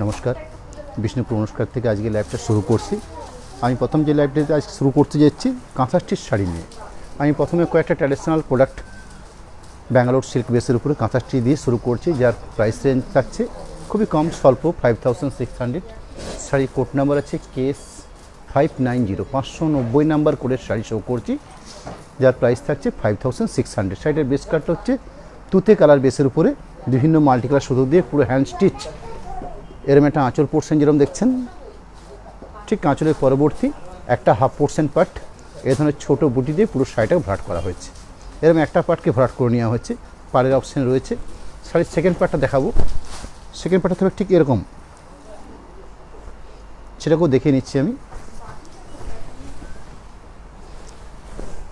নমস্কার, বিষ্ণুপুর অনুষ্কার থেকে আজকে লাইভটা শুরু করছি। আমি প্রথম যে লাইভটাতে আজ শুরু করতে যাচ্ছি কাঁথা স্টিচ শাড়ি নিয়ে। আমি প্রথমে কয়েকটা ট্র্যাডিশনাল প্রোডাক্ট ব্যাঙ্গালোর সিল্ক বেসের উপরে কাঁথা স্টিচ দিয়ে শুরু করছি, যার প্রাইস রেঞ্জ থাকছে খুবই কম, স্বল্প 5600। শাড়ি কোড নাম্বার আছে কেস 590, 590 নাম্বার কোডের শাড়ি শো করছি, যার প্রাইস থাকছে 5600। শাড়িটার বেস কাটটা হচ্ছে তুতে কালার বেসের উপরে বিভিন্ন মাল্টি কালার সুতো দিয়ে পুরো হ্যান্ড স্টিচ। এরম একটা আঁচল পোর্শন যেরকম দেখছেন, ঠিক আঁচলের পরবর্তী একটা হাফ পোর্শন পার্ট এ ধরনের ছোটো বুটি দিয়ে পুরো শাড়িটাকে ভরাট করা হয়েছে। এরকম একটা পার্টকে ভরাট করে নেওয়া হয়েছে, পাড়ের অপশান রয়েছে। শাড়ির সেকেন্ড পার্টটা দেখাবো। সেকেন্ড পার্টটা থাকবে ঠিক এরকম, সেটাকেও দেখিয়ে নিচ্ছি আমি।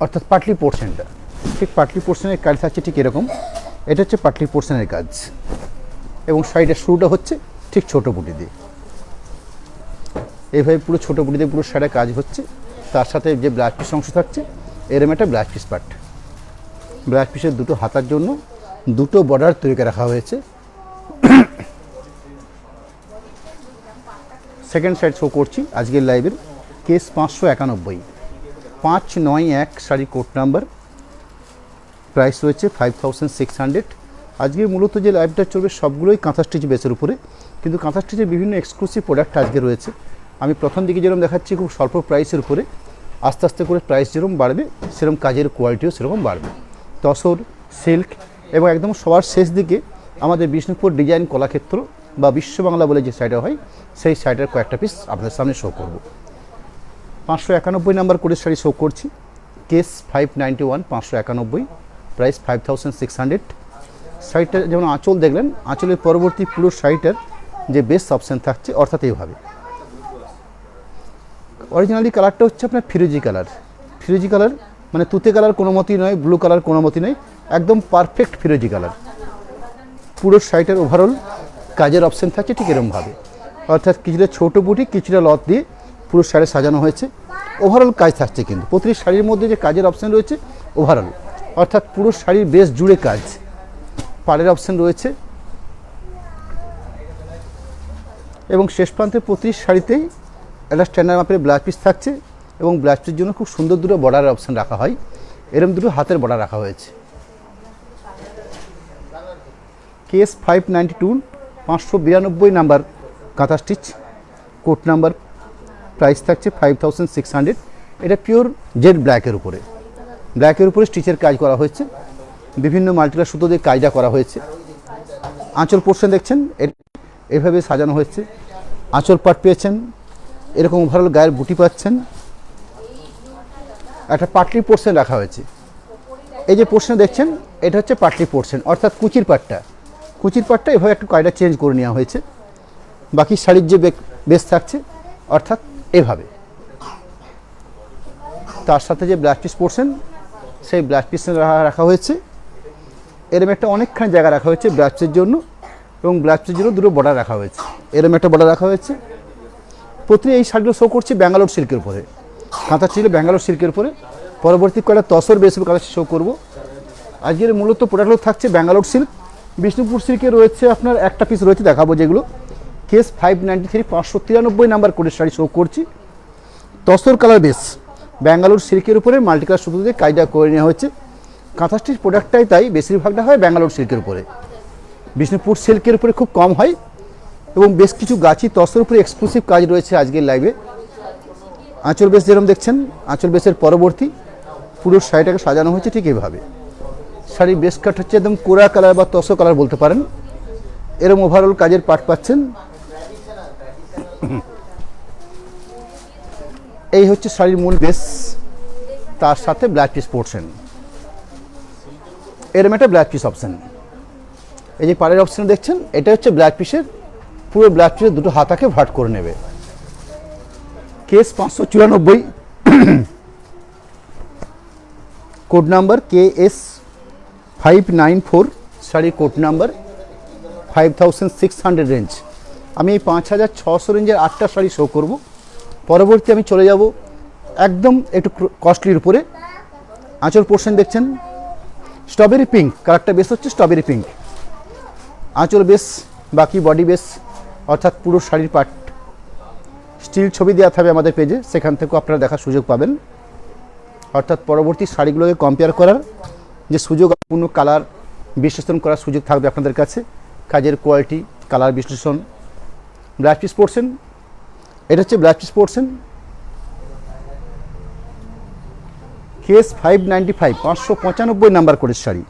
অর্থাৎ পাটলি পোর্শনটা, ঠিক পাটলি পোর্শনের কাজ থাকছে ঠিক এরকম। এটা হচ্ছে পাটলি পোর্শনের কাজ, এবং শাড়িটার শুরুটা হচ্ছে ঠিক ছোটো বুটি দিয়ে। এইভাবে পুরো ছোটো বুটি দিয়ে পুরো শাড়ির কাজ হচ্ছে। তার সাথে যে ব্লাউজ পিস অংশ থাকছে এরম একটা ব্লাউজ পিস পার্ট। ব্লাউজ পিসের দুটো হাতার জন্য দুটো বর্ডার তৈরি করে রাখা হয়েছে। সেকেন্ড সাইড শো করছি আজকের লাইভের case 591, 591 sari code number, price রয়েছে 5600। আজকে মূলত যে লাইভটা চলবে সবগুলোই কাঁথা স্টিচ বেসের উপরে, কিন্তু কাঁথা স্টিচের বিভিন্ন এক্সক্লুসিভ প্রোডাক্ট আজকে রয়েছে। আমি প্রথম দিকে যেরকম দেখাচ্ছি খুব স্বল্প প্রাইসের উপরে, আস্তে আস্তে করে প্রাইস যেরকম বাড়বে সেরকম কাজের কোয়ালিটিও সেরকম বাড়বে। তসর, সিল্ক এবং একদম সবার শেষ দিকে আমাদের বিষ্ণুপুর ডিজাইন কলাক্ষেত্র বা বিশ্ব বাংলা বলে যে সাইডটা হয় সেই সাইডের কয়েকটা পিস আপনাদের সামনে শো করব। 591 নাম্বার কোডের শাড়ি শো করছি, কেস 591, 591, প্রাইস 5600। শাড়িটা যেমন আঁচল দেখলেন, আঁচলের পরবর্তী পুরো শাড়িটার যে বেস্ট অপশান থাকছে অর্থাৎ এইভাবে। অরিজিনালি কালারটা হচ্ছে আপনার ফিরোজি কালার। ফিরোজি কালার মানে তুতে কালার কোনো মতেই নয়, ব্লু কালার কোনো মতেই নয়, একদম পারফেক্ট ফিরোজি কালার। পুরো শাড়িটার ওভারঅল কাজের অপশান থাকছে ঠিক এরকমভাবে, অর্থাৎ কিছুটা ছোটো বুটি কিছুটা লত দিয়ে পুরো শাড়ি সাজানো হয়েছে। ওভারঅল কাজ থাকছে, কিন্তু প্রতিটি শাড়ির মধ্যে যে কাজের অপশান রয়েছে ওভারঅল, অর্থাৎ পুরো শাড়ির বেশ জুড়ে কাজ। পাড়ের অপশান রয়েছে এবং শেষ প্রান্তে প্রতিটি শাড়িতেই একটা স্ট্যান্ডার্ড মাপের ব্লাউজ পিস থাকছে, এবং ব্লাউজ পিসের জন্য খুব সুন্দর দুটো বর্ডারের অপশান রাখা হয়। এরকম দুটো হাতের বর্ডার রাখা হয়েছে। কেস 592, 592 নাম্বার কাঁথা স্টিচ কোট নাম্বার, প্রাইস থাকছে 5600। এটা পিওর জেড ব্ল্যাকের উপরে, ব্ল্যাকের উপরে স্টিচের কাজ করা হয়েছে, বিভিন্ন মাল্টিকালার সুতো দিয়ে কাজটা করা হয়েছে। আঁচল পোর্শন দেখছেন এভাবে সাজানো হয়েছে। আঁচল পাট পেয়েছেন, এরকম ওভারঅল গায়ের বুটি পাচ্ছেন। একটা পাটলি পোর্শন রাখা হয়েছে। এই যে পোর্শন দেখছেন এটা হচ্ছে পাটলি পোর্শন, অর্থাৎ কুচির পাটটা। কুচির পাটটা এভাবে একটু কায়দা চেঞ্জ করে নেওয়া হয়েছে। বাকি শাড়ির যে বেস থাকছে অর্থাৎ এভাবে। তার সাথে যে ব্লাউজ পিস পোর্শন সেই ব্লাউজ পিস রাখা হয়েছে। এরম একটা অনেকখানি জায়গা রাখা হয়েছে ব্লাউজ পিসের জন্য, এবং ব্লাউজ পিসের জন্য দুটো বর্ডার রাখা হয়েছে। এরম একটা বর্ডার রাখা হয়েছে। প্রতি এই শাড়িগুলো শো করছি ব্যাঙ্গালোর সিল্কের উপরে, কাঁথা ছিল ব্যাঙ্গালোর সিল্কের উপরে। পরবর্তী কয়েকটা তসর বেসের কাঁথা শো করব। আজকের মূলত প্রোডাক্টগুলো থাকছে ব্যাঙ্গালোর সিল্ক। বিষ্ণুপুর সিল্কে রয়েছে আপনার একটা পিস রয়েছে, দেখাবো যেগুলো। কেস 593, 593 নাম্বার কোডের শাড়ি শো করছি, তসর কালার বেস ব্যাঙ্গালোর সিল্কের উপরে মাল্টি কালার সুতো দিয়ে কাজটা করে নেওয়া হয়েছে। কাঁথা স্টিচ প্রোডাক্টটাই তাই বেশিরভাগটা হয় ব্যাঙ্গালোর সিল্কের উপরে, বিষ্ণুপুর সিল্কের উপরে খুব কম হয়। এবং বেশ কিছু গাছি তসর উপরে এক্সক্লুসিভ কাজ রয়েছে আজকের লাইভে। আঁচল বেস যেরকম দেখছেন, আঁচল বেসের পরবর্তী পুরো শাড়িটাকে সাজানো হয়েছে ঠিক এইভাবে। শাড়ির বেস কাট হচ্ছে একদম কোরা কালার বা তসর কালার বলতে পারেন। এরকম ওভারঅল কাজের পার্ট পাচ্ছেন। এই হচ্ছে শাড়ির মূল বেস, তার সাথে ব্লাউজ পিস পোর্শন। এরকম একটা ব্লাউজ পিস অপশান। এই যে পাড়ের অপশান দেখছেন এটা হচ্ছে ব্লাউজ পিসের, পুরো ব্লাউজ পিসের দুটো হাতাকে ভাট করে নেবে। কেস 594, কোড নাম্বার KS 594, শাড়ির কোড নাম্বার 5600 রেঞ্জ। আমি এই 5600 রেঞ্জের 8টা শাড়ি শো করব। পরবর্তী আমি চলে যাব একদম একটু কস্টলির উপরে। আঁচল পোর্শন দেখছেন স্ট্রবেরি পিঙ্ক কালারটা বেস হচ্ছে স্ট্রবেরি পিঙ্ক। আঁচল বেস, বাকি বডি বেস অর্থাৎ পুরো শাড়ির পাট স্টিল ছবি দেওয়া থাকবে আমাদের পেজে, সেখান থেকেও আপনারা দেখার সুযোগ পাবেন। অর্থাৎ পরবর্তী শাড়িগুলোকে কম্পেয়ার করার যে সুযোগ, পূর্ণ কালার বিশ্লেষণ করার সুযোগ থাকবে আপনাদের কাছে। কাজের কোয়ালিটি, কালার বিশ্লেষণ। ব্লাউজ পিস পোর্শন, এটা হচ্ছে blouse piece portion, case 595, 595 number কোডের শাড়ি।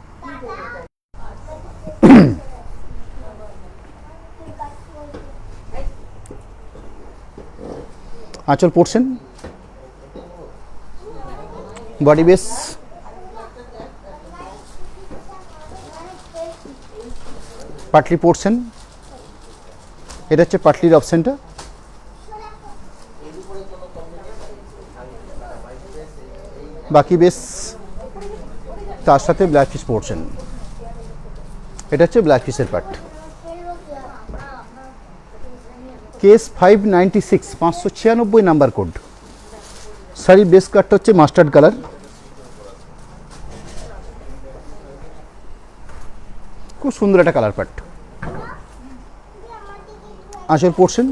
আঁচল portion, body base, Patli portion, এটা হচ্ছে পাটলির অপশনটা। বাকি বেস, তার সাথে ব্লাউজ পিস পোর্শন, এটা হচ্ছে ব্লাউজ পিসের পার্ট। Case 596, 596 number code. শাড়ির বেস কাটটা হচ্ছে মাস্টার্ড কালার, খুব সুন্দর একটা কালার পার্ট। আঁচল পোর্শন,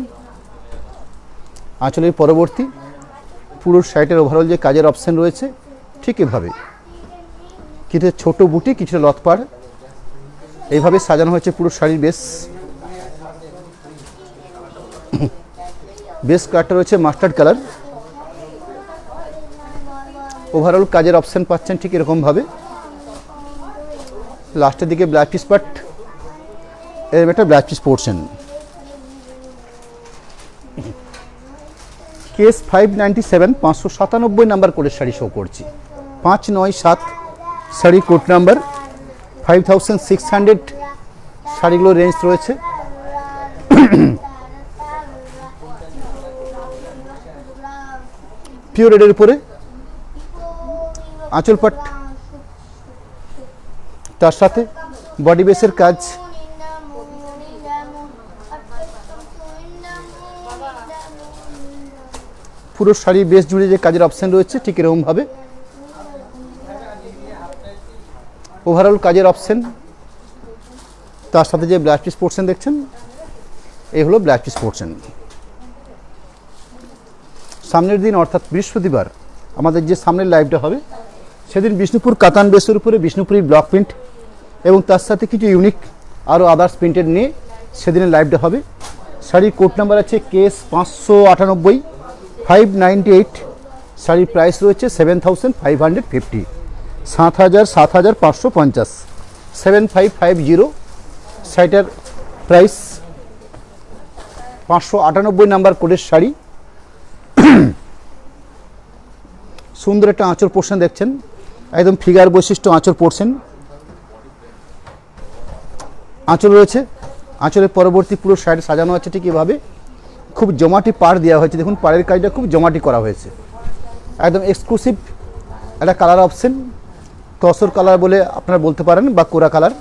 আঁচলের পরবর্তী পুরো শাড়িটার ওভারঅল যে কাজের অপশান রয়েছে ঠিক এভাবে, কিছুটা ছোট বুটি, কিছুটা লতপাড়, এইভাবে সাজানো হয়েছে পুরো শাড়ির বেস। বেস কালারটা রয়েছে মাস্টার্ড কালার। ওভারঅল কাজের অপশান পাচ্ছেন ঠিক এরকমভাবে। লাস্টের দিকে ব্লাউজ পিস পার্ট, এর একটা blouse piece portion. Case 597, 597 number কোডের শাড়ি শো করছি। 597 শাড়ি, কোড নাম্বার 5600 শাড়িগুলোর রেঞ্জ রয়েছে। পিওর রেডের উপরে আঁচল পাট, তার সাথে বডি বেসের কাজ। পুরো শাড়ি বেস জুড়ে যে কাজের অপশান রয়েছে ঠিক এরকমভাবে ওভারঅল কাজের অপশান। তার সাথে যে ব্লাউজ পিস পোর্শন দেখছেন, এই হলো ব্লাউজ পিস পোর্শন। সামনের দিন অর্থাৎ বৃহস্পতিবার আমাদের যে সামনের লাইভটা হবে, সেদিন বিষ্ণুপুর কাতান বেসের উপরে বিষ্ণুপুরি ব্লক প্রিন্ট এবং তার সাথে কিছু ইউনিক আরও আদার্স প্রিন্টেড নিয়ে সেদিনের লাইভটা হবে। শাড়ির কোড নাম্বার আছে কেস 598, 598। শাড়ির প্রাইস রয়েছে 7550, 7,550, 7550। শাড়িটার প্রাইস 598 নাম্বার কোডের শাড়ি। সুন্দর একটা আঁচল পোর্শন দেখছেন, একদম ফিগার বৈশিষ্ট্য আঁচল পোর্শন। আঁচল রয়েছে, আঁচলের পরবর্তী পুরো শাড়ি সাজানো আছে ঠিক এভাবে। খুব জমাটি পাড় দেওয়া হয়েছে, দেখুন পাড়ের কাজটা খুব জমাটি করা হয়েছে। একদম এক্সক্লুসিভ একটা কালার অপশন, তসর কালার বলে আপনারা বলতে পারেন বা কোরা কালার।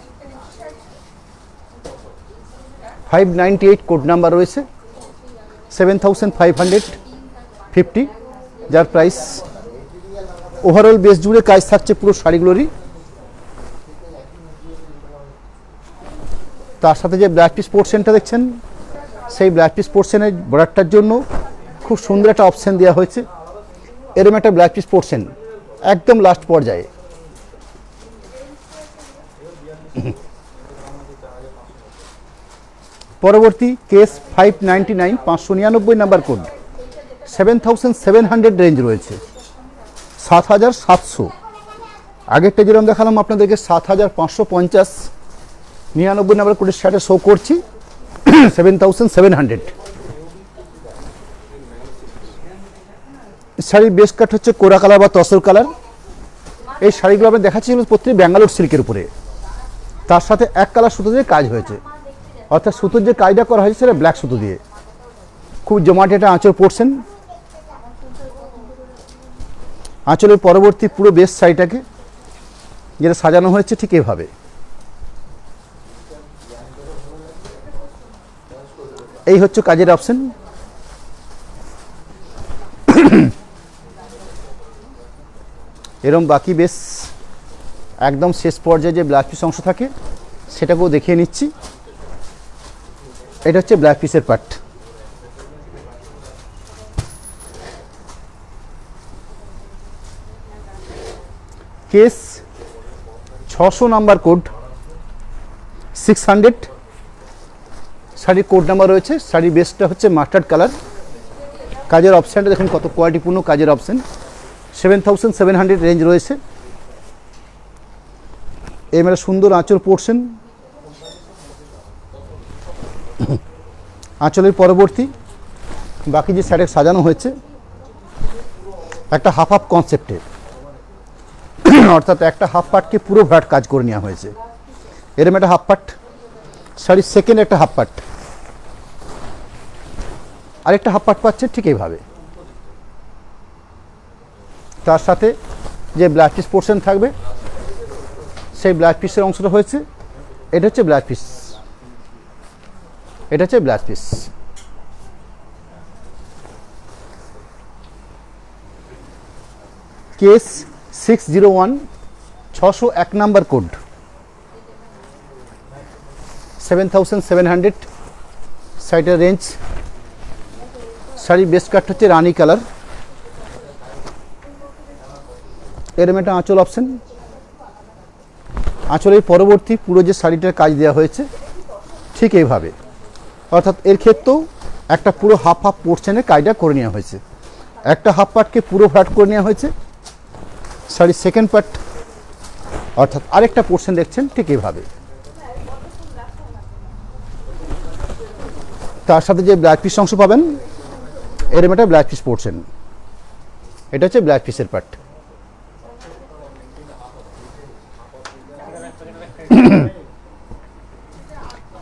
598 কোড নাম্বার রয়েছে, 7550, যার প্রাইস। ওভারঅল বেস জুড়ে কাজ থাকছে পুরো শাড়িগুলোরই। তার সাথে যে ব্লাউজ পিস পোর্শনটা দেখছেন, সেই ব্লাউজ পিস পোর্শনের বর্ডারটার জন্য খুব সুন্দর একটা অপশান দেওয়া হয়েছে। এরকম একটা ব্লাউজ পিস পোর্শন একদম লাস্ট পর্যায়ে। পরবর্তী কেস 599, 599 নাম্বার কোড, 7700 রেঞ্জ রয়েছে, 7700। আগেরটা যেরকম দেখালাম আপনাদেরকে 7550, 99 নাম্বার কোডের শাড়িটা শো করছি 7700। শাড়ির বেস কাট হচ্ছে কোরা কালার বা তসর কালার। এই শাড়িগুলো আমরা দেখাচ্ছি প্রত্যেক ব্যাঙ্গালোর সিল্কের উপরে, তার সাথে এক কালার সুতো দিয়ে কাজ হয়েছে, অর্থাৎ সুতোর যে কাজটা করা হয়েছে সেটা ব্ল্যাক সুতো দিয়ে। খুব জমাটি একটা আঁচল পোর্শন। আঁচলের পরবর্তী পুরো বেস শাড়িটাকে যেটা সাজানো হয়েছে ঠিক এভাবে। এই হচ্ছে কাজের অপশন। এরম বাকি বেশ একদম শেষ পর্যায়ে যে ব্লাউজ পিস অংশ থাকে সেটাকেও দেখিয়ে নিচ্ছি। এটা হচ্ছে ব্ল্যাক পিসের পার্ট। কেস 600 নাম্বার কোড 600, শাড়ির কোড নাম্বার রয়েছে। শাড়ির বেসটা হচ্ছে মাস্টার্ড কালার। কাজের অপশানটা দেখুন কত কোয়ালিটিপূর্ণ কাজের অপশান। 7700 রেঞ্জ রয়েছে। এবারে সুন্দর আঁচল পোর্শন, আঁচলের পরবর্তী বাকি যে শাড়ি সাজানো হয়েছে একটা হাফ হাফ কনসেপ্টের, অর্থাৎ একটা হাফ পার্টকে পুরো ভরাট কাজ করে নেওয়া হয়েছে। এরকম একটা হাফ পার্ট, শাড়ির সেকেন্ড একটা হাফ পার্ট, আরেকটা হাফ পার্ট পাচ্ছে ঠিক এইভাবে। তার সাথে যে ব্লাউজ পিস পোর্শন থাকবে সেই ব্লাউজ পিসের অংশটা হয়েছে, এটা হচ্ছে ব্লাউজ পিস, এটা হচ্ছে blouse piece. Case 601, 601 number code, 7700 সাইডের রেঞ্জ। শাড়ির বেস কাট হচ্ছে রানী কালার। এরম একটা আঁচল অপশন, আঁচলের পরবর্তী পুরো যে শাড়িটার কাজ দেওয়া হয়েছে ঠিক এইভাবে, অর্থাৎ এর ক্ষেত্রেও একটা পুরো হাফ হাফ পোর্শনের কাজটা করে নেওয়া হয়েছে। একটা হাফ পার্টকে পুরো ভরাট করে নেওয়া হয়েছে। শাড়ির সেকেন্ড পার্ট অর্থাৎ আরেকটা পোর্শন দেখছেন ঠিক এইভাবে। তার সাথে যে ব্লাউজ পিস অংশ পাবেন এরম একটা ব্লাউজ পিস পোর্শন, এটা হচ্ছে ব্লাউজ পিসের পার্ট।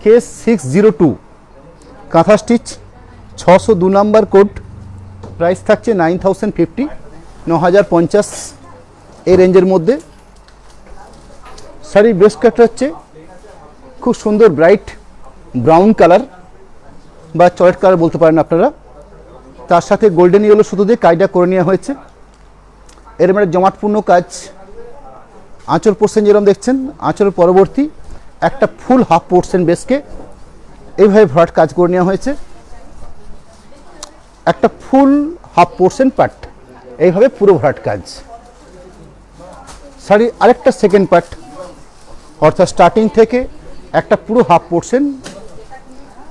কেস 602, কাঁথা স্টিচ 602 নাম্বার কোড, প্রাইস থাকছে 9050, 9050 এই রেঞ্জের মধ্যে। শাড়ির বেস কাটটা হচ্ছে খুব সুন্দর ব্রাইট ব্রাউন কালার বা চকলেট কালার বলতে পারেন আপনারা। তার সাথে গোল্ডেন ইয়েলো সুতো দিয়ে কাজটা করে নেওয়া হয়েছে। এর মানে জমাটপূর্ণ কাজ। আঁচল পোর্শন যেরকম দেখছেন, আঁচলের পরবর্তী একটা ফুল হাফ পোর্শন বেসকে এইভাবে ভরাট কাজ করে নেওয়া হয়েছে। একটা ফুল হাফ পোর্শন পার্ট এইভাবে পুরো ভরাট কাজ। শাড়ির আরেকটা সেকেন্ড পার্ট অর্থাৎ স্টার্টিং থেকে একটা পুরো হাফ পোর্শন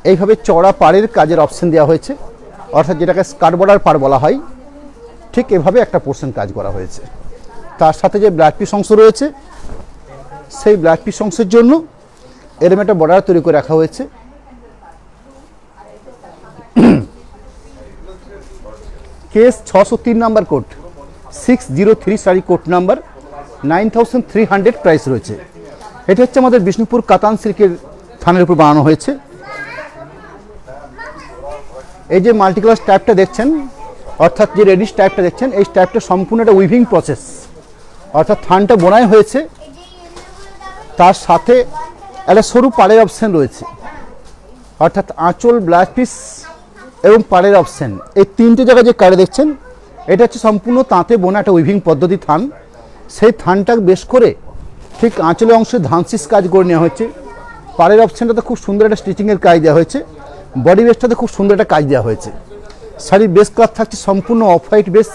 এইভাবে চড়া পাড়ের কাজের অপশন দেওয়া হয়েছে, অর্থাৎ যেটাকে স্কার্ট বর্ডার পাড় বলা হয়, ঠিক এভাবে একটা পোর্শন কাজ করা হয়েছে। তার সাথে যে ব্লাউজ পিস অংশ রয়েছে সেই ব্লাউজ পিস অংশের জন্য এরকম একটা বর্ডার তৈরি করে রাখা হয়েছে। Case 603 number code, 603 sari code number, 9300 price রয়েছে। এটা হচ্ছে আমাদের বিষ্ণুপুর কাতান সিল্কের থানের উপর বানানো হয়েছে। এই যে মাল্টিকালার স্ট্যাপটা দেখছেন, অর্থাৎ যে রেডি স্ট্যাপটা দেখছেন, এই স্ট্যাপটা সম্পূর্ণ একটা উইভিং প্রসেস, অর্থাৎ থানটা বোনাই হয়েছে। তার সাথে একটা সরু পাড়ের অপশান রয়েছে, অর্থাৎ আঁচল, ব্লাউজ পিস এবং পাড়ের অপশান, এই তিনটে জায়গায় যে কাড়ে দেখছেন এটা হচ্ছে সম্পূর্ণ তাঁতে বোনা একটা উইভিং পদ্ধতি থান। সেই থানটা বেশ করে ঠিক আঁচলের অংশে ধানসিস কাজ করে নেওয়া হয়েছে। পাড়ের অপশানটাতে খুব সুন্দর একটা স্টিচিংয়ের কাজ দেওয়া হয়েছে। বডি বেসটাতে খুব সুন্দর একটা কাজ দেওয়া হয়েছে। শাড়ির বেস কালার থাকছে সম্পূর্ণ অফ হোয়াইট বেস,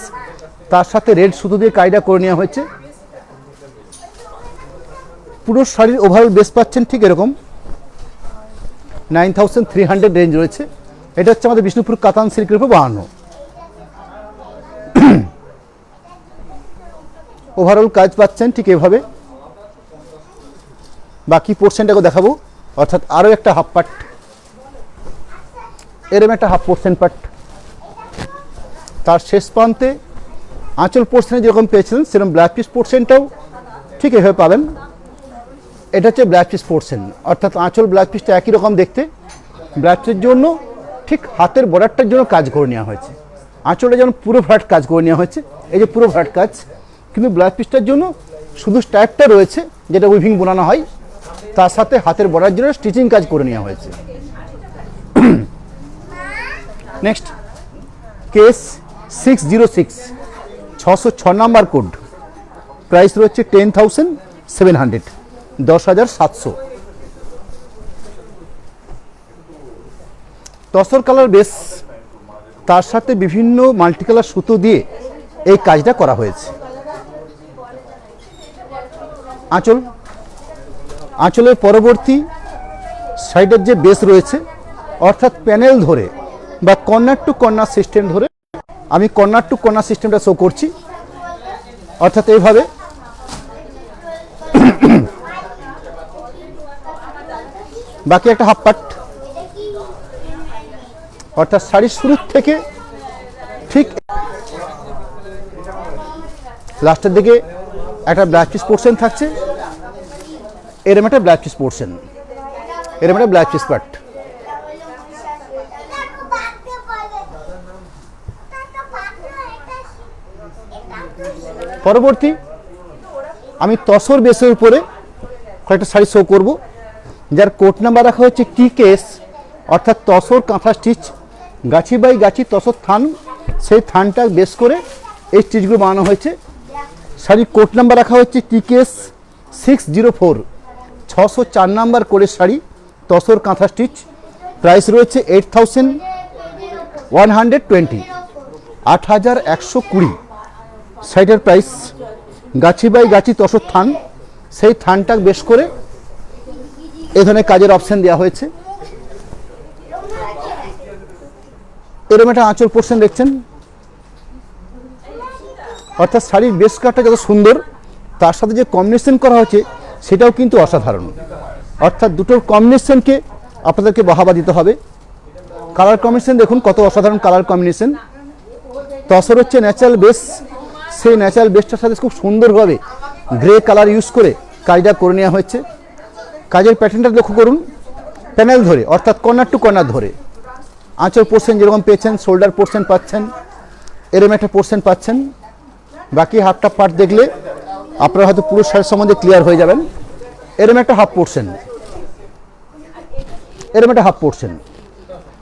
তার সাথে রেড সুতো দিয়ে কাজটা করে নেওয়া হয়েছে। পুরো শাড়ির ওভারঅল বেস পাচ্ছেন ঠিক এরকম 9300 রেঞ্জ রয়েছে। এটা হচ্ছে আমাদের বিষ্ণুপুর কাতান সিল্কের উপর বানানো। ওভারঅল কাজ পাচ্ছেন ঠিক এভাবে। বাকি পোর্শনটাকে দেখাবো, অর্থাৎ আরও একটা হাফ পার্ট, এরম একটা হাফ পোর্শন পার্ট। তার শেষ প্রান্তে আঁচল পোর্শনে যেরকম পেয়েছিলেন সেরকম ব্লাউজ পিস পোর্শনটাও ঠিক এভাবে পাবেন। এটা হচ্ছে ব্লাউজ পিস পোর্শন, অর্থাৎ আঁচল ব্লাউজ পিসটা একই রকম দেখতে। ব্লাউজ পিসের জন্য ঠিক হাতের বর্ডারটার জন্য কাজ করে নেওয়া হয়েছে। আঁচলটা যেমন পুরো ভরাট কাজ করে নেওয়া হয়েছে, এই যে পুরো ভরাট কাজ, কিন্তু ব্লাউজ পিসটার জন্য শুধু স্ট্যাপটা রয়েছে যেটা উইভিং বোনানো হয়, তার সাথে হাতের বর্ডার জন্য স্টিচিং কাজ করে নেওয়া হয়েছে। Next case 606, 606 number code, price রয়েছে 10,700, 10,700। তসর কালার বেস, তার সাথে বিভিন্ন মাল্টি কালার সুতো দিয়ে এই কাজটা করা হয়েছে। আঁচলের পরবর্তী সাইডের যে বেস রয়েছে, অর্থাৎ প্যানেল ধরে বা কর্নার টু কর্নার সিস্টেম ধরে, আমি কর্নার টু কর্নার সিস্টেমটা শো করছি, অর্থাৎ এইভাবে বাকি একটা হাফ পার্ট, অর্থাৎ শাড়ির শুরু থেকে ঠিক লাস্টের দিকে একটা ব্লাউজ পিস পোর্শন থাকছে, এরম একটা ব্লাউজ পিস পোর্শন, এরম একটা ব্লাউজ পিস পার্ট। পরবর্তী আমি তসর বেসের উপরে কয়েকটা শাড়ি শো করব, যার কোড নাম্বার রাখা হচ্ছে TKS, অর্থাৎ তসর কাঁথা স্টিচ, গাছি বাই গাছি তসর থান, সেই থানটা বেস করে এই স্টিচগুলো বানানো হয়েছে। শাড়ির কোড নাম্বার রাখা হচ্ছে TKS 604, 604 নাম্বার কোডের শাড়ি, তসর কাঁথা স্টিচ। প্রাইস রয়েছে 8120, 8120। শাড়িটার প্রাইস গাছি বাই গাছি তসর থান, সেই থানটা বেশ করে এই ধরনের কাজের অপশন দেওয়া হয়েছে। এরকম একটা আঁচল পোর্শন দেখছেন, অর্থাৎ শাড়ির বেশ কাটটা যত সুন্দর, তার সাথে যে কম্বিনেশন করা হয়েছে সেটাও কিন্তু অসাধারণ। অর্থাৎ দুটোর কম্বিনেশনকে আপনাদেরকে বাহাবা দিতে হবে। কালার কম্বিনেশন দেখুন কত অসাধারণ কালার কম্বিনেশন। তসর হচ্ছে ন্যাচারাল বেস, সেই ন্যাচারাল বেসটার সাথে খুব সুন্দরভাবে গ্রে কালার ইউজ করে কাজটা করে নেওয়া হয়েছে। কাজের প্যাটার্নটা লক্ষ্য করুন, প্যানেল ধরে, অর্থাৎ কর্নার টু কর্নার ধরে। আঁচল পোর্শন যেরকম পেয়েছেন, শোল্ডার পোর্শন পাচ্ছেন, এরকম একটা পোর্শন পাচ্ছেন। বাকি হাফটা পার্ট দেখলে আপনারা হয়তো পুরো শাড়ির সম্বন্ধে ক্লিয়ার হয়ে যাবেন। এরকম একটা হাফ পোর্শন, এরকম একটা হাফ পোর্শন,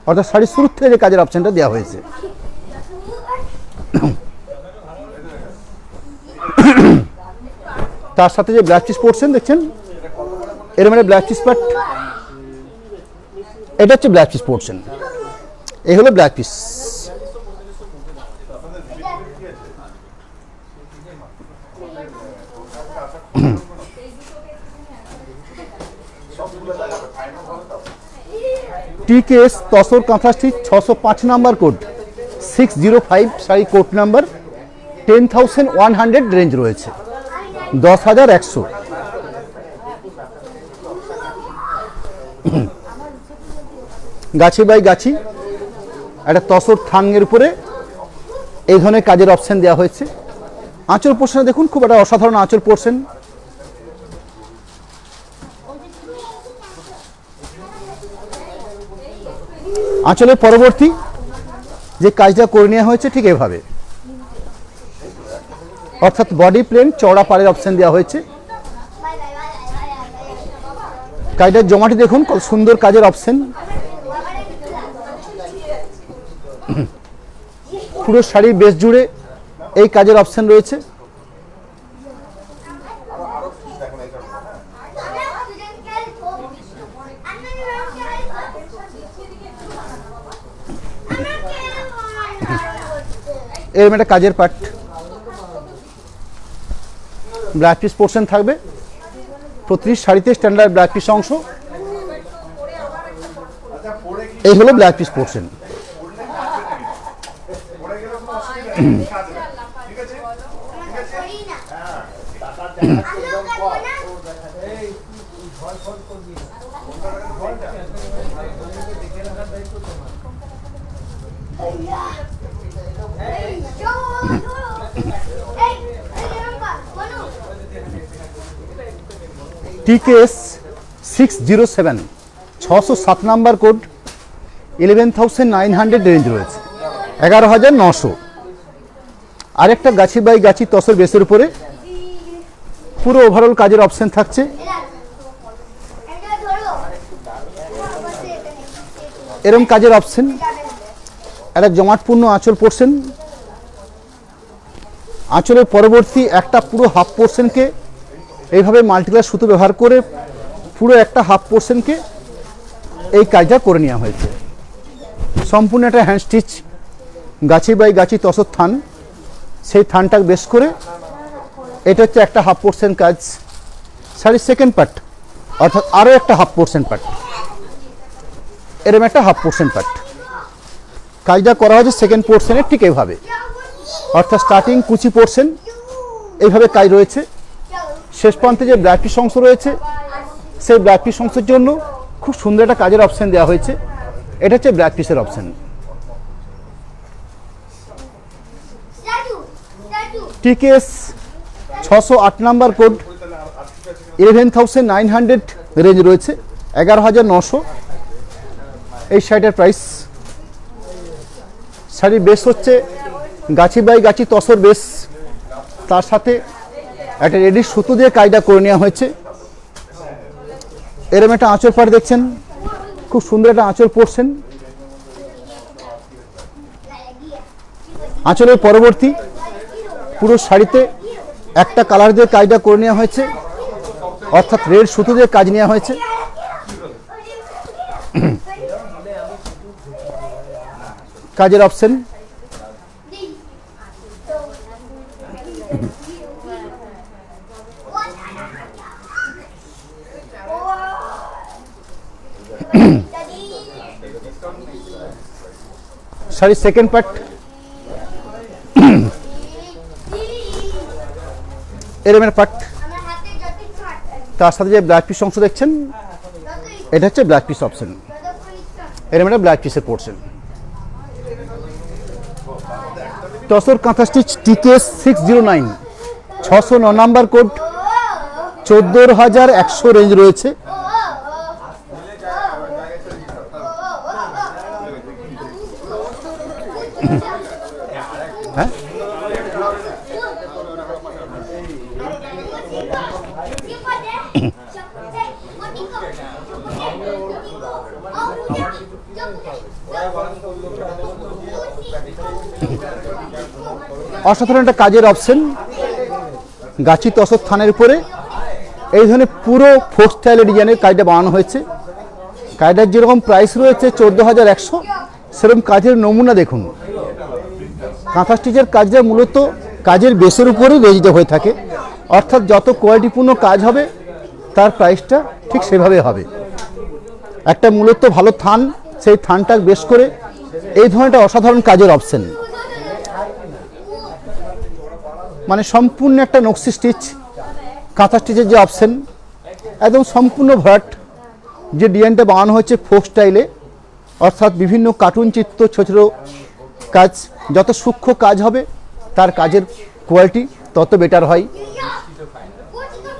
অর্থাৎ শাড়ির শুরু থেকে যে কাজের অপশনটা দেওয়া হয়েছে। তার সাথে যে ব্লাউজ পিস পোর্শন দেখছেন, এরকম একটা ব্লাউজ পিস পার্ট, এটা হচ্ছে ব্লাউজ পিস পোর্শন, এই হলো ব্লাউজ পিস। TKS তসর কাঁথা stitch 605 number code, 605 sari code number, 10,100 range রয়েছে, 10,100। গাছি বাই গাছি একটা তসর থানের উপরে এই ধরনের কাজের অপশন দেওয়া হয়েছে। আঁচল পোর্শনে দেখুন, খুব একটা অসাধারণ আঁচল পোর্শন। আঁচলের পরবর্তী যে কাজটা করে নেওয়া হয়েছে ঠিক এভাবে, অর্থাৎ বডি প্লেন চওড়া পাড়ের অপশন দেওয়া হয়েছে। কাজটার জমাটি দেখুন কত সুন্দর কাজের অপশন। পুরো শাড়ির বেস জুড়ে এই কাজের অপশন রয়েছে। এরকম একটা কাজের পার্ট, ব্লাউজ পিস পোর্শন থাকবে প্রতিটি শাড়িতে, স্ট্যান্ডার্ড ব্লাউজ পিস অংশ। এই হলো blouse piece portion. TKS 607, 607 number code, 11,900 range রয়েছে, 11,900। আরেকটা গাছি বাই গাছি তসর বেসের উপরে পুরো ওভারঅল কাজের অপশন থাকছে। এরকম কাজের অপশন, একটা জমাটপূর্ণ আঁচল পোর্শন। আঁচলের পরবর্তী একটা পুরো হাফ পোর্শনকে এইভাবে মাল্টিকালার সুতো ব্যবহার করে পুরো একটা হাফ পোর্শনকে এই কাজটা করে নেওয়া হয়েছে। সম্পূর্ণ একটা হ্যান্ড স্টিচ গাছি বাই গাছি তসর থান, সেই থানটা বেশ করে এটা হচ্ছে একটা হাফ পোর্শন কাজ। শাড়ির সেকেন্ড পার্ট অর্থাৎ আরও একটা হাফ পোর্শন পার্ট, এরকম একটা হাফ পোর্শন পার্ট কাজটা করা হয়েছে সেকেন্ড পোর্শনের ঠিক এইভাবে, অর্থাৎ স্টার্টিং কুচি পোর্শন এইভাবে কাজ রয়েছে। শেষ প্রান্তে যে ব্লাউজ পিস অংশ রয়েছে সেই ব্লাউজ পিস অংশের জন্য খুব সুন্দর একটা কাজের অপশান দেওয়া হয়েছে। এটা হচ্ছে ব্লাউজ পিসের অপশান। টিকেএস 608 নাম্বার কোড, 11,900 রেঞ্জ রয়েছে, 11,900 এই শাড়িটার প্রাইস। শাড়ির বেস হচ্ছে গাছি বাই গাছি তসর বেস, তার সাথে একটা রেডি সুতো দিয়ে কাজটা করে নেওয়া হয়েছে। এরম একটা আঁচল পাড় দেখছেন, খুব সুন্দর একটা আঁচল পড়ছেন। আঁচলের পরবর্তী পুরো শাড়িতে একটা কালার দিয়ে কাজটা করে নেওয়া হয়েছে, অর্থাৎ রেড সুতো দিয়ে কাজ নেওয়া হয়েছে। কাজের অপশন শাড়ির সেকেন্ড পার্ট এরমের পার্ট, তার সাথে যে ব্লাউজ পিস অংশ দেখছেন এটা হচ্ছে ব্লাউজ পিস অপশন, এরম একটা ব্লাউজ পিসের পোর্শন। তসর কাঁথা স্টিচ টিকেএস 609, 609 নাম্বার কোড, 14,100 রেঞ্জ রয়েছে। হ্যাঁ অসাধারণ একটা কাজের অপশন। গাছি তসর থানের উপরে এই ধরনের পুরো ফোক স্টাইলের ডিজাইনের কাজটা বানানো হয়েছে। কাজটার যেরকম প্রাইস রয়েছে 14,100, সেরকম কাজের নমুনা দেখুন। কাঁথা স্টিচের কাজটা মূলত কাজের বেসের উপরে রেজিত হয়ে থাকে, অর্থাৎ যত কোয়ালিটিপূর্ণ কাজ হবে তার প্রাইসটা ঠিক সেভাবে হবে। একটা মূলত ভালো থান, সেই থানটা বেশ করে এই ধরনের অসাধারণ কাজের অপশন, মানে সম্পূর্ণ একটা নকশি স্টিচ কাঁথা স্টিচের যে অপশন, একদম সম্পূর্ণ ভরাট যে ডিজাইনটা বানানো হয়েছে ফোক স্টাইলে, অর্থাৎ বিভিন্ন কার্টুন চিত্র ছোট ছোট কাজ, যত সূক্ষ্ম কাজ হবে তার কাজের কোয়ালিটি তত বেটার হয়।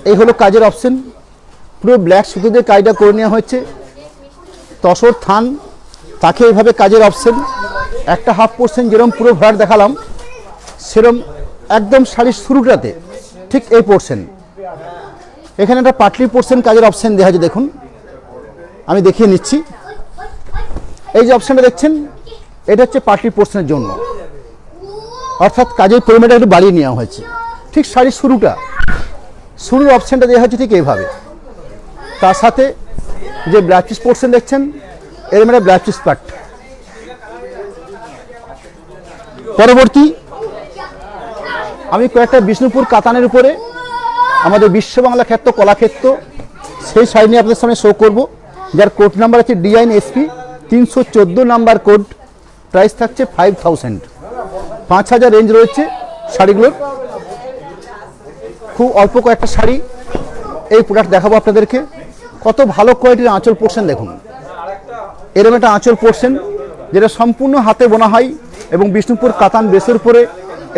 এই হলো কাজের অপশন, পুরো ব্ল্যাক সুতো দিয়ে কাজটা করে নেওয়া হয়েছে। তসর থান তাকে এইভাবে কাজের অপশন, একটা হাফ পোর্শন যেরকম পুরো ভরাট দেখালাম সেরকম একদম শাড়ির শুরুটাতে ঠিক এই পোর্শন, এখানে একটা পাটলি পোর্শন কাজের অপশন দেওয়া আছে। দেখুন আমি দেখিয়ে নিচ্ছি, এই যে অপশনটা দেখছেন এটা হচ্ছে পাটলি পোর্শনের জন্য, অর্থাৎ কাজের পরিমাণটা একটু বাড়িয়ে নেওয়া হয়েছে। ঠিক শাড়ির শুরুর অপশনটা দেওয়া হচ্ছে ঠিক এইভাবে। তার সাথে যে ব্লাউজ পিস পোর্শন দেখছেন এর মানে ব্লাউজ পিস পার্ট। পরবর্তী আমি কয়েকটা বিষ্ণুপুর কাতানের উপরে আমাদের বিশ্ব বাংলা ক্ষেত্র কলাক্ষেত্র সেই শাড়ি নিয়ে আপনাদের সামনে শো করব, যার কোড নাম্বার আছে DIN-SP 314 নাম্বার কোড। প্রাইস থাকছে 5,000, 5,000 রেঞ্জ রয়েছে শাড়িগুলোর। খুব অল্প কয়েকটা শাড়ি এই প্রোডাক্ট দেখাবো আপনাদেরকে। কত ভালো কোয়ালিটির আঁচল পোর্শন দেখুন, এরকম একটা আঁচল পোর্শন যেটা সম্পূর্ণ হাতে বোনা হয় এবং বিষ্ণুপুর কাতান বেসের উপরে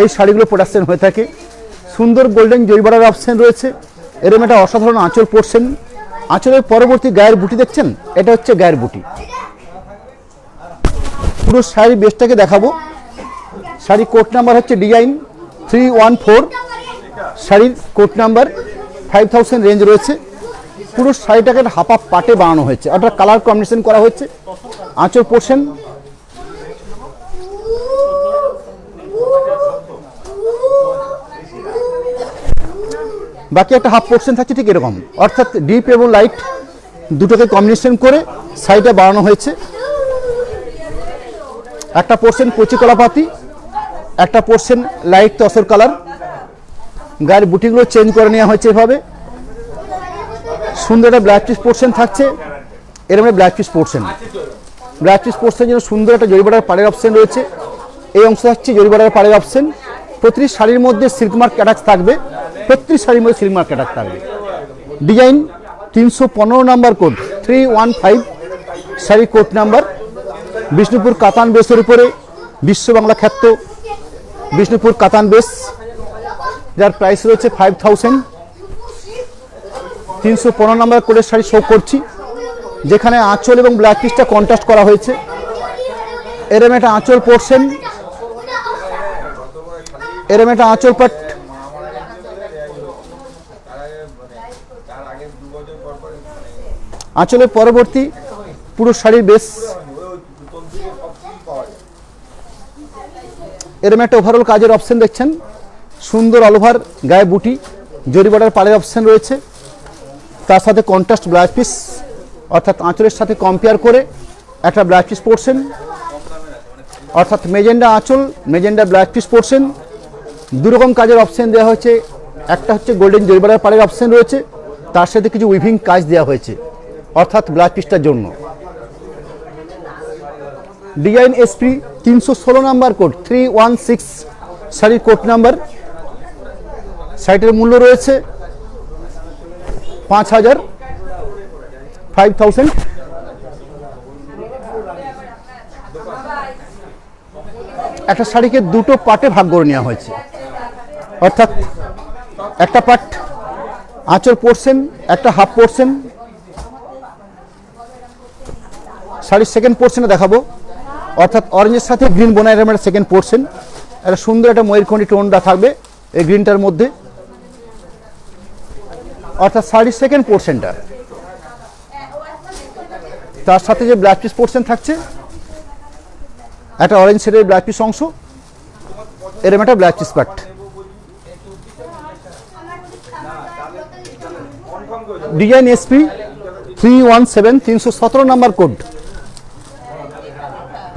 এই শাড়িগুলো প্রোডাকশন হয়ে থাকে। সুন্দর গোল্ডেন জরিবারার অপশন রয়েছে, এরকম একটা অসাধারণ আঁচল পোর্শন। আঁচলের পরবর্তী গায়ের বুটি দেখছেন, এটা হচ্ছে গায়ের বুটি। পুরো শাড়ির বেসটাকে দেখাবো। শাড়ি কোড নাম্বার হচ্ছে DIN-314, শাড়ির কোড নাম্বার 5,000 রেঞ্জ রয়েছে। পুরো শাড়িটাকে হাফ হাফ পাটে বানানো হয়েছে, অর্থাৎ কালার কম্বিনেশন করা হয়েছে। আঁচল পোর্শন বাকি একটা হাফ পোর্শন থাকছে ঠিক এরকম, অর্থাৎ ডিপ এবং লাইট দুটোকে কম্বিনেশন করে শাড়িটা বানানো হয়েছে। একটা পোর্শন কচি কলাপাতি, একটা পোর্শন লাইট তসর কালার। গায়ের বুটিগুলো চেঞ্জ করে নেওয়া হয়েছে এভাবে। সুন্দর একটা ব্ল্যাক পিস পোর্শন থাকছে, এর মানে black piece portion. Black piece পোর্শনের জন্য সুন্দর একটা জরি বর্ডার পাড়ের অপশন রয়েছে। এই অংশ থাকছে জরি বর্ডার পাড়ের অপশন। প্রতিটি শাড়ির মধ্যে সিল্ক মার্ক অ্যাটাচ থাকবে, প্রতিটি শাড়ির মধ্যে সিল্ক মার্ক অ্যাটাচ থাকবে। Design 315 number code 315 sari code number. Bishnupur কাতান বেসের উপরে বিশ্ব বাংলা খ্যাত বিষ্ণুপুর কাতান বেস, যার প্রাইস রয়েছে 5000। 315 নাম্বার কোডের শাড়ি শো করছি, যেখানে আঁচল এবং ব্ল্যাক পিসটা কন্ট্রাস্ট করা হয়েছে। এরম একটা আঁচল পোর্শন, এরম একটা আঁচল পাট। আঁচলের পরবর্তী পুরো শাড়ির বেস। এরম একটা ওভারঅল কাজের অপশন দেখছেন, সুন্দর অল ওভার গায়ে বুটি, জরি বর্ডার পাড়ের অপশন রয়েছে। তার সাথে কন্ট্রাস্ট ব্লাউজ পিস, অর্থাৎ আঁচলের সাথে কম্পেয়ার করে একটা ব্লাউজ পিস পোর্শন, অর্থাৎ মেজেন্ডা আঁচল, মেজেন্ডা ব্লাউজ পিস পোর্শন। দুরকম কাজের অপশন দেওয়া হয়েছে। একটা হচ্ছে গোল্ডেন জরি বর্ডার পাড়ের অপশন রয়েছে, তার সাথে কিছু উইভিং কাজ দেওয়া হয়েছে, অর্থাৎ ব্লাউজ পিসটার জন্য। ডিজাইন এসপি 316 নাম্বার কোড 316 শাড়ির কোড নাম্বার। শাড়িটার মূল্য রয়েছে 5000। একটা শাড়িকে দুটো পার্টে ভাগ করে নেওয়া হয়েছে, অর্থাৎ একটা পার্ট আঁচল পোর্শন, একটা হাফ পোর্শন। শাড়ির সেকেন্ড পোর্শনে দেখাবো, অর্থাৎ অরেঞ্জের সাথে গ্রিন বোনাই এরকম একটা সেকেন্ড পোর্শন। একটা সুন্দর একটা ময়ূরকণ্ঠী টোনটা থাকবে এই গ্রিনটার মধ্যে, অর্থাৎ শাড়ির সেকেন্ড পোর্শনটা। তার সাথে যে ব্ল্যাক পিস পোর্শন থাকছে, একটা অরেঞ্জ শেডের ব্ল্যাক পিস অংশ, এরকম একটা black piece part. Design SP 317 317 number code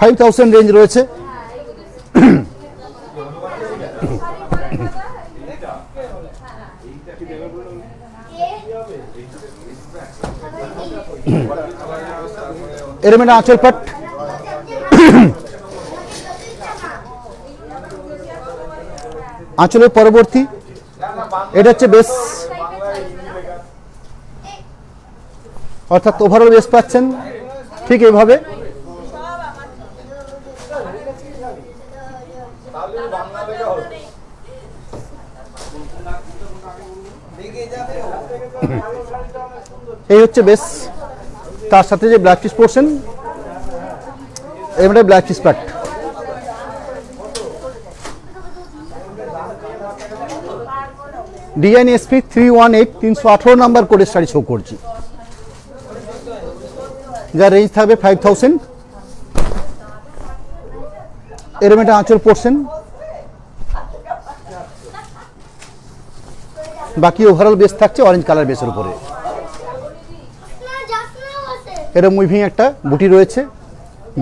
5000 range রয়েছে। এরকম একটা আঁচল পাট। আঁচলের পরবর্তী এটা হচ্ছে বেস, অর্থাৎ ওভারঅল বেস পাচ্ছেন ঠিক এইভাবে। এই হচ্ছে বেস, তার সাথে যে ব্ল্যাক পিস পোর্শন, এবারে black piece part. Design SP 318 318 number কোডের শাড়ি শো করছি, যার রেঞ্জ থাকবে 5000। এরকম একটা আঁচল পোর্শন, বাকি ওভারঅল বেস থাকছে অরেঞ্জ কালার বেসের উপরে। এরকম উইভিং একটা বুটি রয়েছে,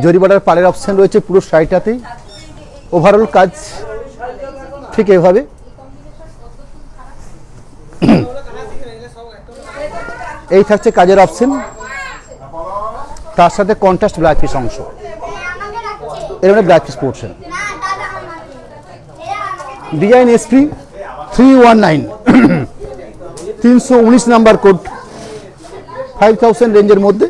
জরি বর্ডার পাড়ের অপশন রয়েছে পুরো শাড়িটাতেই। ওভারঅল কাজ ঠিক এভাবে। এই থাকছে কাজের অপশন, তার সাথে কন্ট্রাস্ট ব্ল্যাক পিস অংশ, এরকম black piece portion. Design SP 319 319 number code 5000 রেঞ্জের মধ্যে।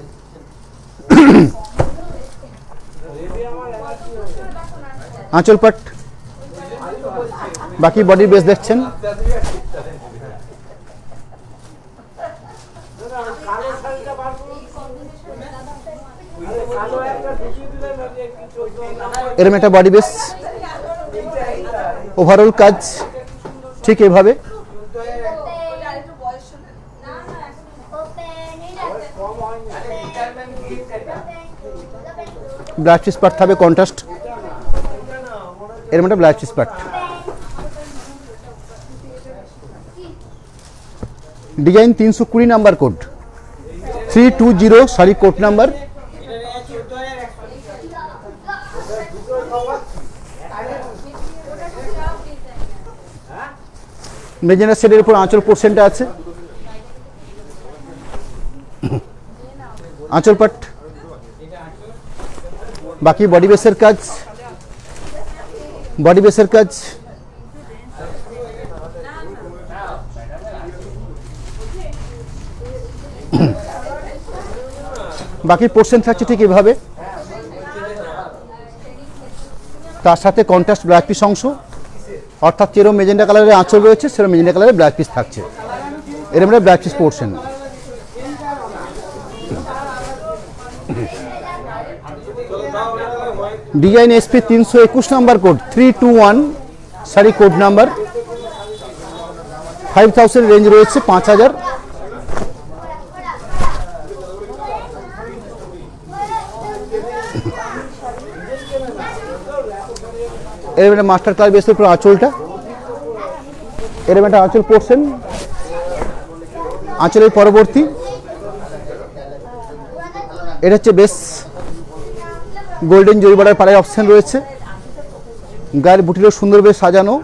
আঁচল পাট, বাকি বডি বেস দেখছেন। এরকম একটা বডি বেস, ওভারঅল কাজ ঠিক এভাবে। ব্ল্যাক পিস পার্ট থাকবে কন্ট্রাস্ট, এরকম একটা black piece part. Design 320 number code 320 sari code number. Magenta সেটের উপর আঁচল পোর্শনটা আছে, আঁচল পাট, বাকি বডি বেসের কাজ, বডি বেসের কাজ। বাকি পোর্শন থাকছে ঠিক এভাবে, তার সাথে কন্ট্রাস্ট ব্ল্যাক পিস অংশ, অর্থাৎ যেরকম মেজেন্টা কালারের আঁচল রয়েছে সেরকম মেজেন্টা কালারের ব্ল্যাক পিস থাকছে, এরকম black piece portion. Design SP 321 number code 321 sari code number, 5000 range রয়েছে, 5000। এরকম একটা মাস্টার কালার বেসের উপর আঁচলটা, এরকম একটা আঁচল পোর্শন, আঁচলের পরবর্তী এটা হচ্ছে বেশ গোল্ডেন জরি বর্ডার পাড়ের অপশন রয়েছে, গায়ের বুটিরও সুন্দরভাবে সাজানো,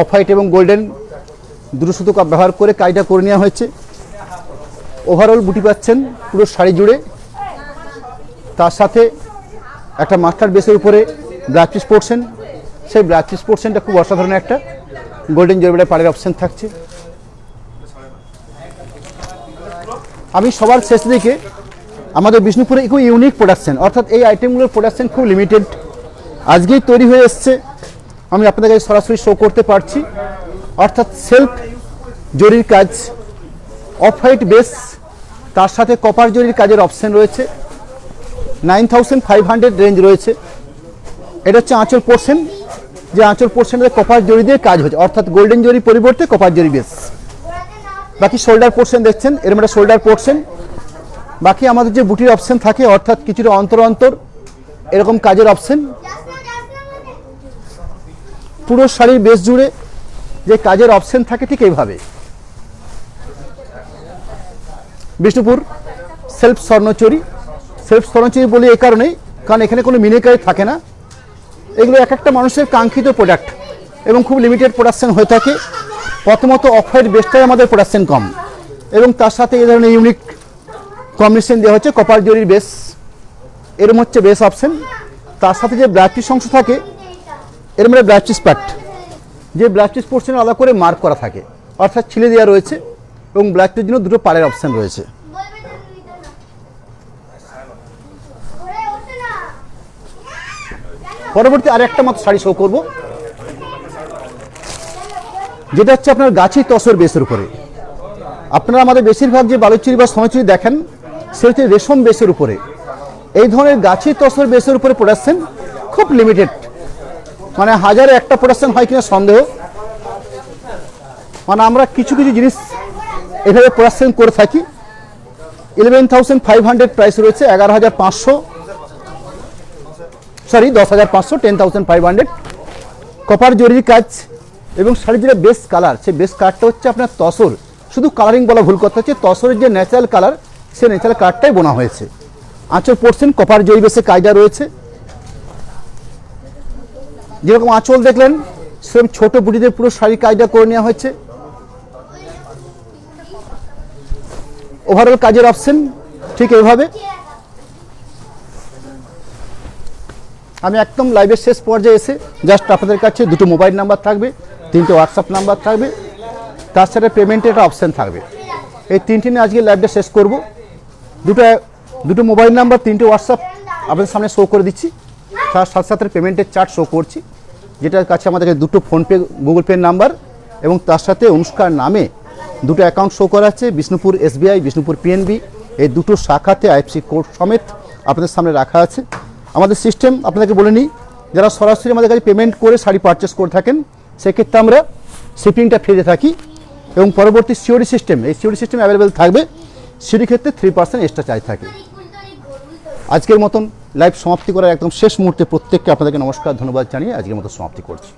অফ হোয়াইট এবং গোল্ডেন দুটো সুতো ব্যবহার করে কাজটা করে নেওয়া হয়েছে। ওভারঅল বুটি পাচ্ছেন পুরো শাড়ি জুড়ে, তার সাথে একটা মাস্টার বেসের উপরে ব্ল্যাক পিস পোর্শন, সেই ব্ল্যাক পিস পোর্শনটা খুব অসাধারণ একটা গোল্ডেন জরি বর্ডার পাড়ের অপশন থাকছে। আমি সবার শেষ দিকে আমাদের বিষ্ণুপুরে খুব ইউনিক প্রোডাকশন, অর্থাৎ এই আইটেমগুলোর প্রোডাকশন খুব লিমিটেড, আজকেই তৈরি হয়ে এসছে, আমি আপনাদের কাছে সরাসরি শো করতে পারছি। অর্থাৎ সেলফ জরির কাজ, অফ হোয়াইট বেস, তার সাথে কপার জরির কাজের অপশন রয়েছে, 9500 রেঞ্জ রয়েছে। এটা হচ্ছে আঁচল পোর্শন, যে আঁচল পোর্শনের কপার জরি দিয়ে কাজ হচ্ছে, অর্থাৎ গোল্ডেন জরি পরিবর্তে কপার জরি বেস। বাকি শোল্ডার পোর্শন দেখছেন, এরকম একটা শোল্ডার পোর্শন। বাকি আমাদের যে বুটির অপশন থাকে, অর্থাৎ কিছুটা অন্তর অন্তর এরকম কাজের অপশন, পুরো শাড়ির বেস জুড়ে যে কাজের অপশন থাকে ঠিক এইভাবে। বিষ্ণুপুর সেলফ স্বর্ণচুরি, সেলফ স্বর্ণচুরি বলি এই কারণেই, কারণ এখানে কোনো মিনিকারি থাকে না, এগুলো এক একটা মানুষের কাঙ্ক্ষিত প্রোডাক্ট এবং খুব লিমিটেড প্রোডাকশন হয়ে থাকে। প্রথমত অফ হোয়াইট বেসটাই আমাদের প্রোডাকশন কম, এবং তার সাথে এই ধরনের ইউনিক কম্বিনেশন দেওয়া হচ্ছে কপার জরির বেস, এরম হচ্ছে বেস অপশন। তার সাথে যে ব্ল্যাক পিস অংশ থাকে, এরম ব্ল্যাক পিস পার্ট, যে ব্ল্যাক পিস পোর্শন আলাদা করে মার্ক করা থাকে, অর্থাৎ ছিলে দেওয়া রয়েছে, এবং ব্ল্যাক পিসের জন্য দুটো পাড়ের অপশন রয়েছে। পরবর্তী আর একটা মাত্র শাড়ি শো করব, যেটা হচ্ছে আপনার গাছি তসর বেসের উপরে। আপনারা আমাদের বেশিরভাগ যে বালুচুরি বা সোনাচুরি দেখেন, সেটা হচ্ছে রেশম বেসের উপরে। এই ধরনের গাছি তসর বেসের উপরে প্রোডাকশন খুব লিমিটেড, মানে হাজারে একটা প্রোডাকশন হয় কিনা সন্দেহ। মানে আমরা কিছু কিছু জিনিস এভাবে প্রোডাকশন করে থাকি। 11,500 প্রাইস রয়েছে, 11,500, সরি 10,500, 10,500 কপার জরির কাজ। এবং শাড়ির যেটা বেস কালার, সেই বেস কালারটা হচ্ছে আপনার তসর, শুধু কালারিং বলা ভুল কথা, হচ্ছে তসরের যে ন্যাচারাল কালার, সেই ন্যাচারাল কালারটাই বোনা হয়েছে। আঁচল পোর্শন কপার জরি বেসে কায়দা রয়েছে, যেরকম আঁচল দেখলেন সেরকম ছোট বুটিদের পুরো শাড়ির কায়দা করে নেওয়া হয়েছে। ওভারঅল কাজের অপশন ঠিক এইভাবে। আমি একদম লাইভের শেষ পর্যায়ে এসে জাস্ট আপনাদের কাছে দুটো মোবাইল নাম্বার থাকবে, 3টে হোয়াটসঅ্যাপ নাম্বার থাকবে, তার সাথে পেমেন্টের একটা অপশান থাকবে। এই তিনটি নিয়ে আজকে লাইভটা শেষ করব। দুটো মোবাইল নাম্বার, 3টে হোয়াটসঅ্যাপ আপনাদের সামনে শো করে দিচ্ছি, তার সাথে সাথে পেমেন্টের চার্ট শো করছি, যেটার কাছে আমাদেরকে দুটো ফোনপে গুগল পে নাম্বার এবং তার সাথে অনুষ্কার নামে দুটো অ্যাকাউন্ট শো করা আছে, বিষ্ণুপুর SBI, বিষ্ণুপুর PNB, এই দুটো শাখাতে IFSC কোড সমেত আপনাদের সামনে রাখা আছে। আমাদের সিস্টেম আপনাদেরকে বলে নিই, যারা সরাসরি আমাদের কাছে পেমেন্ট করে শাড়ি পারচেস করে থাকেন, সেক্ষেত্রে আমরা শিপিংটা ফ্রিতে থাকি, এবং পরবর্তী সিওডি সিস্টেম, এই সিওডি সিস্টেম অ্যাভেলেবেল থাকবে। সিওডি ক্ষেত্রে 3% এক্সট্রা চার্জ থাকে। আজকের মতন লাইভ সমাপ্তি করার একদম শেষ মুহূর্তে প্রত্যেককে আপনাদেরকে নমস্কার, ধন্যবাদ জানিয়ে আজকের মতো সমাপ্তি করছি।